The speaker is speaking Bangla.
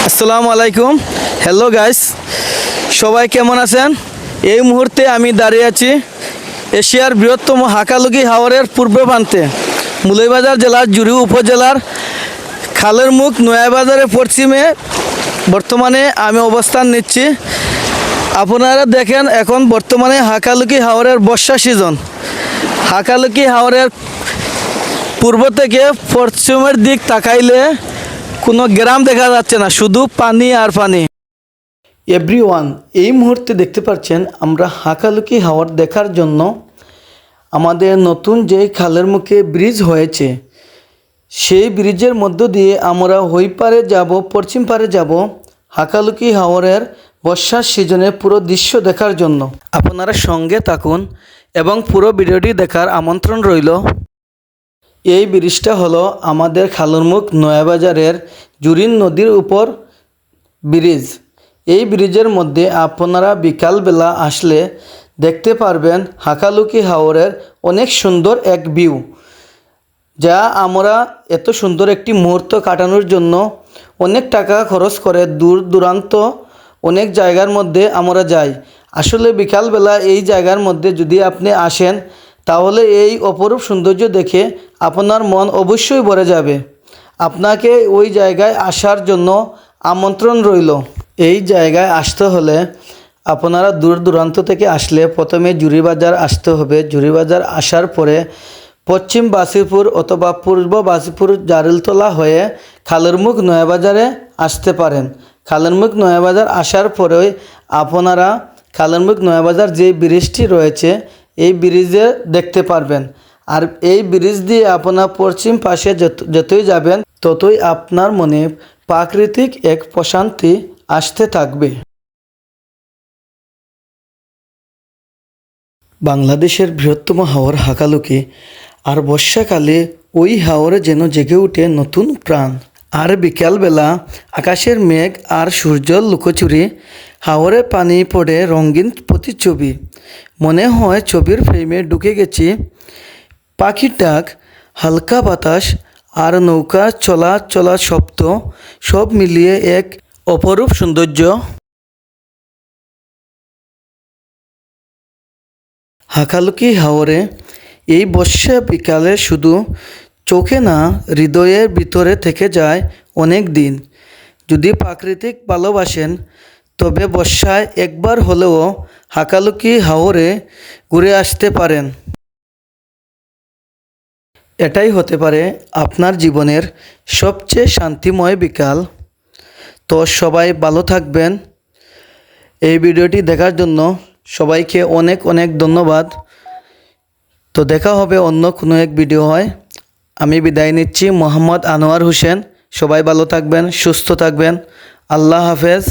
আসসালামু আলাইকুম। হ্যালো গাইস, সবাই কেমন আছেন? এই মুহূর্তে আমি দাঁড়িয়ে আছি এশিয়ার বৃহত্তম হাকালুকি হাওরের পূর্ব প্রান্তে, মৌলভীবাজার জেলার জুড়ি উপজেলার খালের মুখ নয়াবাজারের পশ্চিমে বর্তমানে আমি অবস্থান নিচ্ছি। আপনারা দেখেন, এখন বর্তমানে হাকালুকি হাওরের বর্ষা সিজন। হাকালুকি হাওরের পূর্ব থেকে পশ্চিমের দিক তাকাইলে কোনো গ্রাম দেখা যাচ্ছে না, শুধু পানি আর পানি। এভরিওয়ান, এই মুহূর্তে দেখতে পাচ্ছেন আমরা হাকালুকি হাওর দেখার জন্য আমাদের নতুন যে খালের মুখে ব্রিজ হয়েছে, সেই ব্রিজের মধ্য দিয়ে আমরা ওই পারে যাব, পশ্চিম পারে যাব হাকালুকি হাওরের বর্ষার সিজনে পুরো দৃশ্য দেখার জন্য। আপনারা সঙ্গে থাকুন এবং পুরো ভিডিওটি দেখার আমন্ত্রণ রইল। এই ব্রিজটা হলো আমাদের খালের মুখ নয়াবাজারের জুরিন নদীর উপর ব্রিজ। এই ব্রিজের মধ্যে আপনারা বিকালবেলা আসলে দেখতে পারবেন হাকালুকি হাওরের অনেক সুন্দর এক ভিউ, যা আমরা এত সুন্দর একটি মুহূর্ত কাটানোর জন্য অনেক টাকা খরচ করে দূর দূরান্ত অনেক জায়গার মধ্যে আমরা যাই। আসলে বিকালবেলা এই জায়গার মধ্যে যদি আপনি আসেন, তাহলে এই অপরূপ সৌন্দর্য দেখে আপনার মন অবশ্যই ভরে যাবে। আপনাকে ওই জায়গায় আসার জন্য আমন্ত্রণ রইল। এই জায়গায় আসতে হলে আপনারা দূর দূরান্ত থেকে আসলে প্রথমে জুরিবাজার আসতে হবে। জুরিবাজার আসার পরে পশ্চিম বাসিপুর অথবা পূর্ব বাসিপুর জারিলতলা হয়ে খালের মুখ নয়াবাজারে আসতে পারেন। খালের মুখ নয়াবাজার আসার পরেই আপনারা খালের মুখ নয়াবাজার যে ব্রিজটি রয়েছে, এই ব্রিজে দেখতে পারবেন। আর এই ব্রিজ দিয়ে আপনার পশ্চিম পাশে যতই যাবেন, ততই আপনার মনে প্রাকৃতিক এক প্রশান্তি আসতে থাকবে। বাংলাদেশের বৃহত্তম হাওর হাকালুকি, আর বর্ষাকালে ওই হাওরে যেন জেগে ওঠে নতুন প্রাণ। আর বিকালবেলা আকাশের মেঘ আর সূর্যর লুকোচুরি, হাওরে পানি পড়ে রঙিন প্রতিচ্ছবি। মনে হয় ছবির ফ্রেমে ঢুকে গেছি। পাখির ডাক, হালকা বাতাস আর নৌকা চলা শব্দ, সব মিলিয়ে এক অপরূপ সৌন্দর্য। হাকালুকি হাওরে এই বর্ষা বিকালে শুধু চোখে না, হৃদয়ের ভিতরে থেকে যায় অনেক দিন। যদি প্রাকৃতিক ভালোবাসেন, তবে বর্ষায় একবার হলেও হাকালুকি হাওরে ঘুরে আসতে পারেন। এটাই হতে পারে আপনার জীবনের সবচেয়ে শান্তিময় বিকাল। তো সবাই ভালো থাকবেন। এই ভিডিওটি দেখার জন্য সবাইকে অনেক অনেক ধন্যবাদ। তো দেখা হবে অন্য কোনো এক ভিডিও হয়। আমি বিদায় নিচ্ছি, মোহাম্মদ আনোয়ার হোসেন। সবাই ভালো থাকবেন, সুস্থ থাকবেন। আল্লাহ হাফেজ।